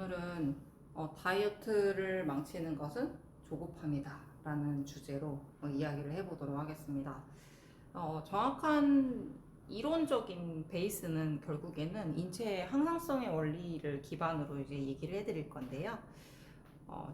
오늘은 다이어트를 망치는 것은 조급함이다 라는 주제로 이야기를 해보도록 하겠습니다. 정확한 이론적인 베이스는 결국에는 인체의 항상성의 원리를 기반으로 이제 얘기를 해드릴 건데요.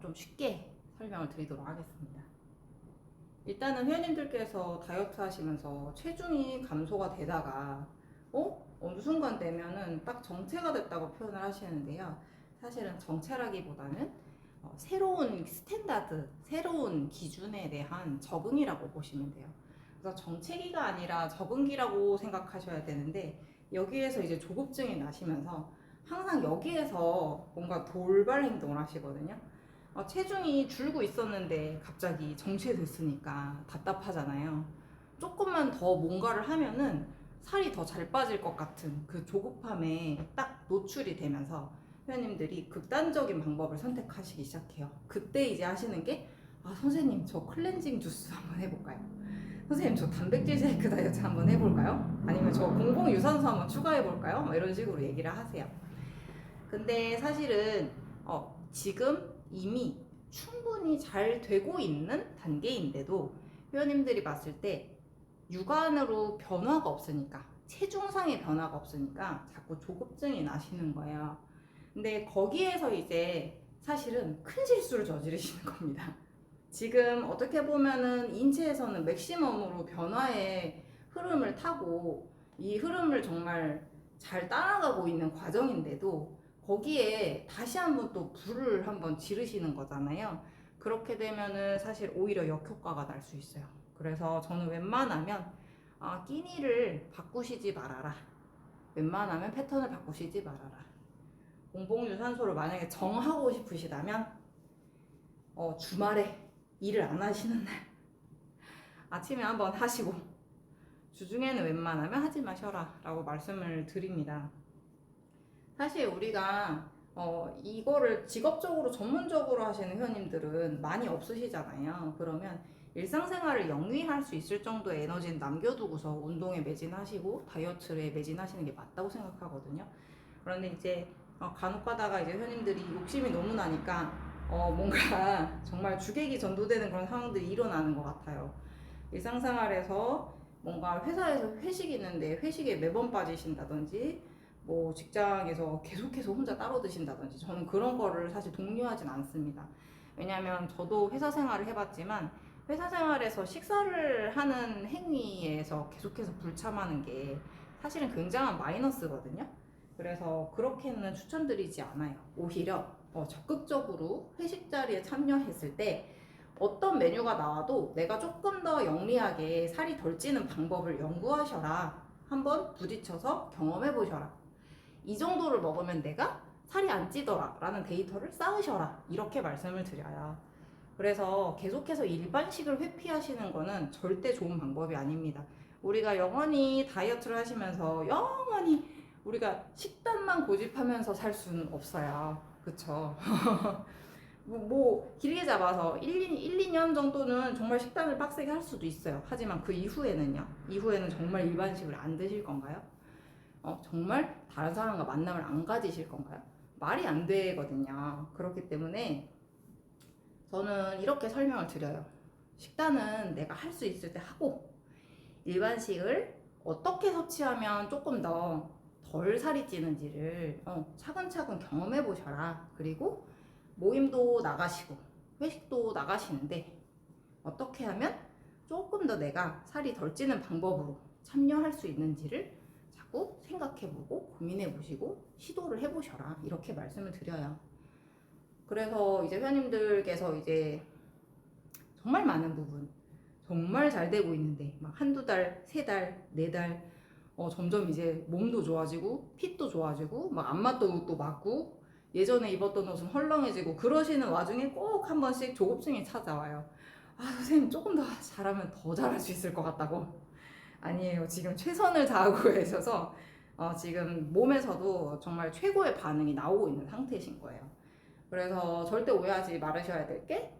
좀 쉽게 설명을 드리도록 하겠습니다. 일단은 회원님들께서 다이어트 하시면서 체중이 감소가 되다가 어느 순간 되면은 딱 정체가 됐다고 표현을 하시는데요. 사실은 정체라기보다는 새로운 스탠다드, 새로운 기준에 대한 적응이라고 보시면 돼요. 그래서 정체기가 아니라 적응기라고 생각하셔야 되는데, 여기에서 이제 조급증이 나시면서 항상 여기에서 뭔가 돌발 행동을 하시거든요. 체중이 줄고 있었는데 갑자기 정체됐으니까 답답하잖아요. 조금만 더 뭔가를 하면은 살이 더 잘 빠질 것 같은 그 조급함에 딱 노출이 되면서 회원님들이 극단적인 방법을 선택하시기 시작해요. 그때 이제 하시는 게, 선생님 저 클렌징 주스 한번 해볼까요? 선생님 저 단백질 쉐이크 다이어트 한번 해볼까요? 아니면 저 공복 유산소 한번 추가해볼까요? 뭐 이런 식으로 얘기를 하세요. 근데 사실은 지금 이미 충분히 잘 되고 있는 단계인데도 회원님들이 봤을 때 육안으로 변화가 없으니까, 체중상의 변화가 없으니까 자꾸 조급증이 나시는 거예요. 근데 거기에서 이제 사실은 큰 실수를 저지르시는 겁니다. 지금 어떻게 보면은 인체에서는 맥시멈으로 변화의 흐름을 타고 이 흐름을 정말 잘 따라가고 있는 과정인데도 거기에 다시 한번 또 불을 한번 지르시는 거잖아요. 그렇게 되면은 사실 오히려 역효과가 날 수 있어요. 그래서 저는 웬만하면 끼니를 바꾸시지 말아라. 웬만하면 패턴을 바꾸시지 말아라. 공복 유산소를 만약에 정하고 싶으시다면 주말에 일을 안 하시는 날 아침에 한번 하시고, 주중에는 웬만하면 하지 마셔라 라고 말씀을 드립니다. 사실 우리가 이거를 직업적으로 전문적으로 하시는 회원님들은 많이 없으시잖아요. 그러면 일상생활을 영위할 수 있을 정도의 에너지는 남겨두고서 운동에 매진하시고 다이어트에 매진하시는 게 맞다고 생각하거든요. 그런데 이제 간혹 가다가 이제 회원님들이 욕심이 너무 나니까 뭔가 정말 주객이 전도되는 그런 상황들이 일어나는 것 같아요. 일상생활에서 뭔가 회사에서 회식이 있는데 회식에 매번 빠지신다든지, 뭐 직장에서 계속해서 혼자 따로 드신다든지, 저는 그런 거를 사실 독려하진 않습니다. 왜냐면 저도 회사 생활을 해봤지만 회사 생활에서 식사를 하는 행위에서 계속해서 불참하는 게 사실은 굉장한 마이너스거든요. 그래서 그렇게는 추천드리지 않아요. 오히려 적극적으로 회식 자리에 참여했을 때 어떤 메뉴가 나와도 내가 조금 더 영리하게 살이 덜 찌는 방법을 연구하셔라. 한번 부딪혀서 경험해 보셔라. 이 정도를 먹으면 내가 살이 안 찌더라 라는 데이터를 쌓으셔라. 이렇게 말씀을 드려요. 그래서 계속해서 일반식을 회피하시는 거는 절대 좋은 방법이 아닙니다. 우리가 영원히 다이어트를 하시면서 영원히 우리가 식단만 고집하면서 살 수는 없어요. 그쵸? 길게 잡아서 1, 2년 정도는 정말 식단을 빡세게 할 수도 있어요. 하지만 그 이후에는요? 이후에는 정말 일반식을 안 드실 건가요? 정말 다른 사람과 만남을 안 가지실 건가요? 말이 안 되거든요. 그렇기 때문에 저는 이렇게 설명을 드려요. 식단은 내가 할 수 있을 때 하고, 일반식을 어떻게 섭취하면 조금 더 덜 살이 찌는지를 차근차근 경험해 보셔라. 그리고 모임도 나가시고 회식도 나가시는데 어떻게 하면 조금 더 내가 살이 덜 찌는 방법으로 참여할 수 있는지를 자꾸 생각해보고 고민해보시고 시도를 해보셔라. 이렇게 말씀을 드려요. 그래서 이제 회원님들께서 이제 정말 많은 부분, 정말 잘 되고 있는데 막 한두 달, 세 달, 네 달 점점 이제 몸도 좋아지고 핏도 좋아지고 막 안 맞던 옷도 맞고 예전에 입었던 옷은 헐렁해지고 그러시는 와중에 꼭 한 번씩 조급증이 찾아와요. 선생님 조금 더 잘하면 더 잘할 수 있을 것 같다고. 아니에요. 지금 최선을 다하고 계셔서 지금 몸에서도 정말 최고의 반응이 나오고 있는 상태이신 거예요. 그래서 절대 오해하지 말으셔야 될 게,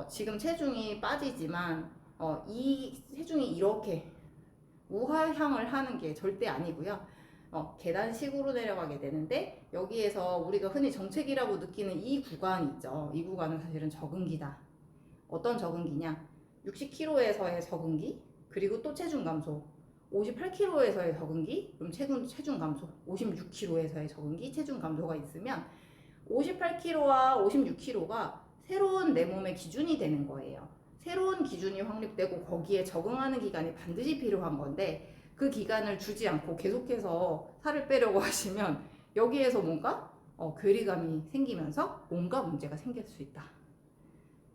지금 체중이 빠지지만 이 체중이 이렇게 우하향을 하는 게 절대 아니고요. 계단식으로 내려가게 되는데, 여기에서 우리가 흔히 정체기라고 느끼는 이 구간이 있죠. 이 구간은 사실은 적응기다. 어떤 적응기냐? 60kg에서의 적응기, 그리고 또 체중 감소. 58kg에서의 적응기, 그럼 체중 감소. 56kg에서의 적응기, 체중 감소가 있으면 58kg와 56kg가 새로운 내 몸의 기준이 되는 거예요. 새로운 기준이 확립되고 거기에 적응하는 기간이 반드시 필요한 건데, 그 기간을 주지 않고 계속해서 살을 빼려고 하시면 여기에서 뭔가 괴리감이 생기면서 뭔가 문제가 생길 수 있다.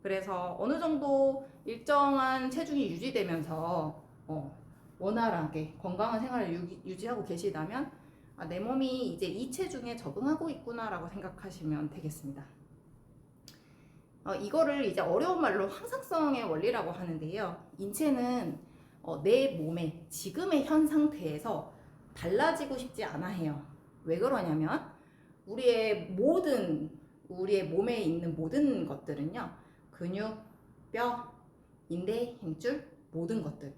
그래서 어느 정도 일정한 체중이 유지되면서 원활하게 건강한 생활을 유지하고 계시다면, 내 몸이 이제 이 체중에 적응하고 있구나라고 생각하시면 되겠습니다. 이거를 이제 어려운 말로 항상성의 원리라고 하는데요. 인체는 내 몸의 지금의 현 상태에서 달라지고 싶지 않아 해요. 왜 그러냐면 우리의 몸에 있는 모든 것들은요, 근육, 뼈, 인대, 힘줄, 모든 것들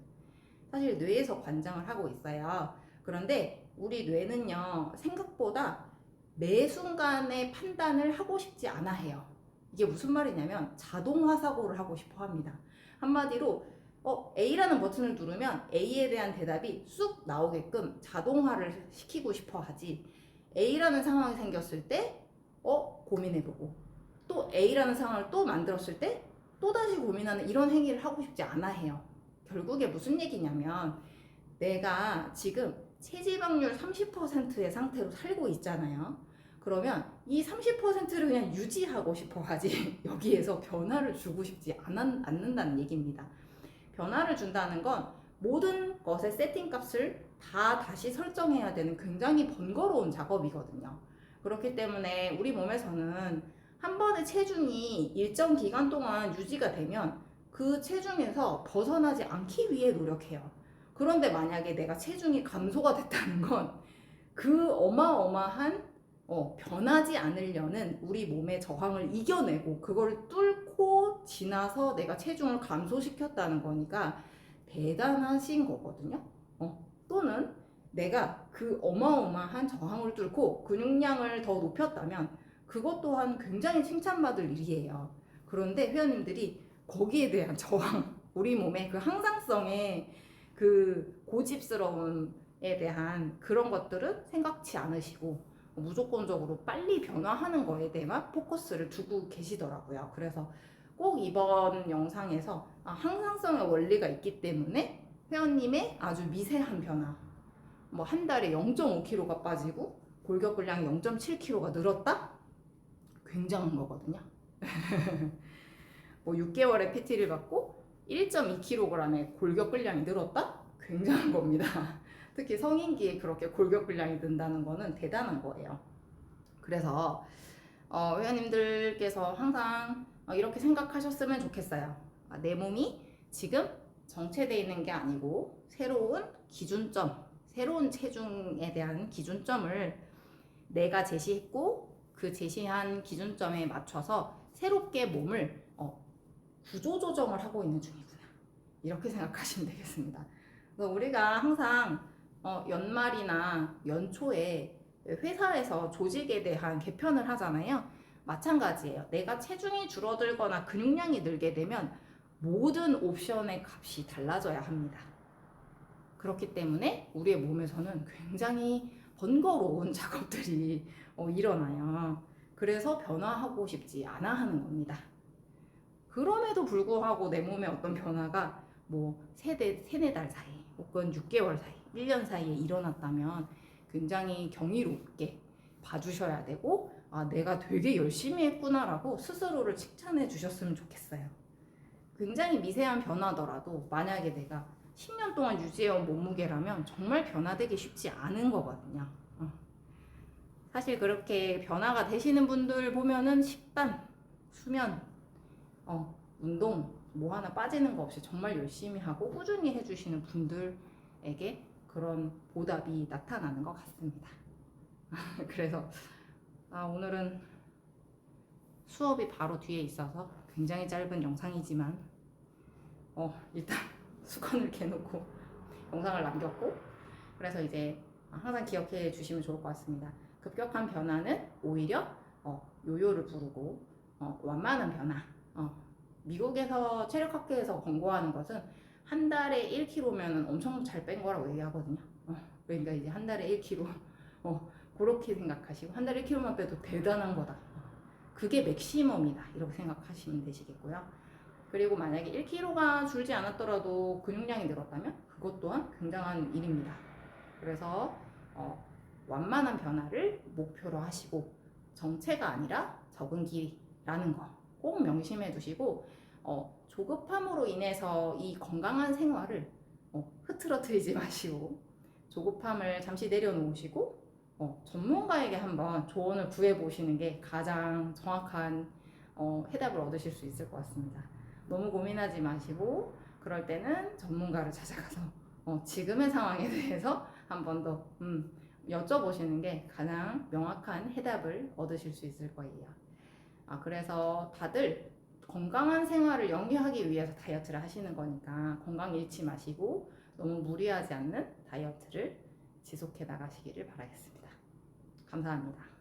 사실 뇌에서 관장을 하고 있어요. 그런데 우리 뇌는요, 생각보다 매 순간의 판단을 하고 싶지 않아 해요. 이게 무슨 말이냐면 자동화 사고를 하고 싶어 합니다. 한마디로 A라는 버튼을 누르면 A에 대한 대답이 쑥 나오게끔 자동화를 시키고 싶어 하지, A라는 상황이 생겼을 때 고민해보고, 또 A라는 상황을 또 만들었을 때 또다시 고민하는 이런 행위를 하고 싶지 않아 해요. 결국에 무슨 얘기냐면, 내가 지금 체지방률 30%의 상태로 살고 있잖아요. 그러면 이 30%를 그냥 유지하고 싶어 하지 여기에서 변화를 주고 싶지 않는다는 얘기입니다. 변화를 준다는 건 모든 것의 세팅 값을 다 다시 설정해야 되는 굉장히 번거로운 작업이거든요. 그렇기 때문에 우리 몸에서는 한 번의 체중이 일정 기간 동안 유지가 되면 그 체중에서 벗어나지 않기 위해 노력해요. 그런데 만약에 내가 체중이 감소가 됐다는 건 그 어마어마한 변하지 않으려는 우리 몸의 저항을 이겨내고 그걸 뚫고 지나서 내가 체중을 감소시켰다는 거니까 대단하신 거거든요. 또는 내가 그 어마어마한 저항을 뚫고 근육량을 더 높였다면 그것 또한 굉장히 칭찬받을 일이에요. 그런데 회원님들이 거기에 대한 저항, 우리 몸의 그 항상성의 그 고집스러움에 대한 그런 것들은 생각지 않으시고 무조건적으로 빨리 변화하는 거에 대한 포커스를 두고 계시더라고요. 그래서 꼭 이번 영상에서 항상성의 원리가 있기 때문에 회원님의 아주 미세한 변화, 뭐 한 달에 0.5kg가 빠지고 골격근량이 0.7kg가 늘었다? 굉장한 거거든요. 뭐 6개월의 PT를 받고 1.2kg의 골격근량이 늘었다? 굉장한 겁니다. 특히 성인기에 그렇게 골격근량이 는다는 거는 대단한 거예요. 그래서 회원님들께서 항상 이렇게 생각하셨으면 좋겠어요. 내 몸이 지금 정체되어 있는 게 아니고 새로운 기준점, 새로운 체중에 대한 기준점을 내가 제시했고 그 제시한 기준점에 맞춰서 새롭게 몸을 구조조정을 하고 있는 중이구나, 이렇게 생각하시면 되겠습니다. 그래서 우리가 항상 연말이나 연초에 회사에서 조직에 대한 개편을 하잖아요. 마찬가지예요. 내가 체중이 줄어들거나 근육량이 늘게 되면 모든 옵션의 값이 달라져야 합니다. 그렇기 때문에 우리의 몸에서는 굉장히 번거로운 작업들이 일어나요. 그래서 변화하고 싶지 않아 하는 겁니다. 그럼에도 불구하고 내 몸에 어떤 변화가 뭐 세네 달 사이 혹은 6개월 사이, 1년 사이에 일어났다면 굉장히 경이롭게 봐주셔야 되고, 내가 되게 열심히 했구나라고 스스로를 칭찬해 주셨으면 좋겠어요. 굉장히 미세한 변화더라도 만약에 내가 10년 동안 유지해온 몸무게라면 정말 변화되기 쉽지 않은 거거든요. 사실 그렇게 변화가 되시는 분들 보면은 식단, 수면, 운동 뭐 하나 빠지는 거 없이 정말 열심히 하고 꾸준히 해주시는 분들에게 그런 보답이 나타나는 것 같습니다. 그래서 오늘은 수업이 바로 뒤에 있어서 굉장히 짧은 영상이지만 일단 수건을 개놓고 영상을 남겼고, 그래서 이제 항상 기억해 주시면 좋을 것 같습니다. 급격한 변화는 오히려 요요를 부르고 완만한 변화. 미국에서 체력학회에서 권고하는 것은 한 달에 1kg면 엄청 잘 뺀 거라고 얘기하거든요. 그러니까 이제 한 달에 1kg 그렇게 생각하시고 한 달에 1kg만 빼도 대단한 거다. 그게 맥시멈이다. 이렇게 생각하시면 되시겠고요. 그리고 만약에 1kg가 줄지 않았더라도 근육량이 늘었다면 그것 또한 굉장한 일입니다. 그래서 완만한 변화를 목표로 하시고 정체가 아니라 적은 길이라는 거 꼭 명심해 두시고 조급함으로 인해서 이 건강한 생활을 흐트러뜨리지 마시고 조급함을 잠시 내려놓으시고 전문가에게 한번 조언을 구해 보시는 게 가장 정확한 해답을 얻으실 수 있을 것 같습니다. 너무 고민하지 마시고 그럴 때는 전문가를 찾아가서 지금의 상황에 대해서 한 번 더 여쭤보시는 게 가장 명확한 해답을 얻으실 수 있을 거예요. 그래서 다들 건강한 생활을 영위하기 위해서 다이어트를 하시는 거니까 건강 잃지 마시고 너무 무리하지 않는 다이어트를 지속해 나가시기를 바라겠습니다. 감사합니다.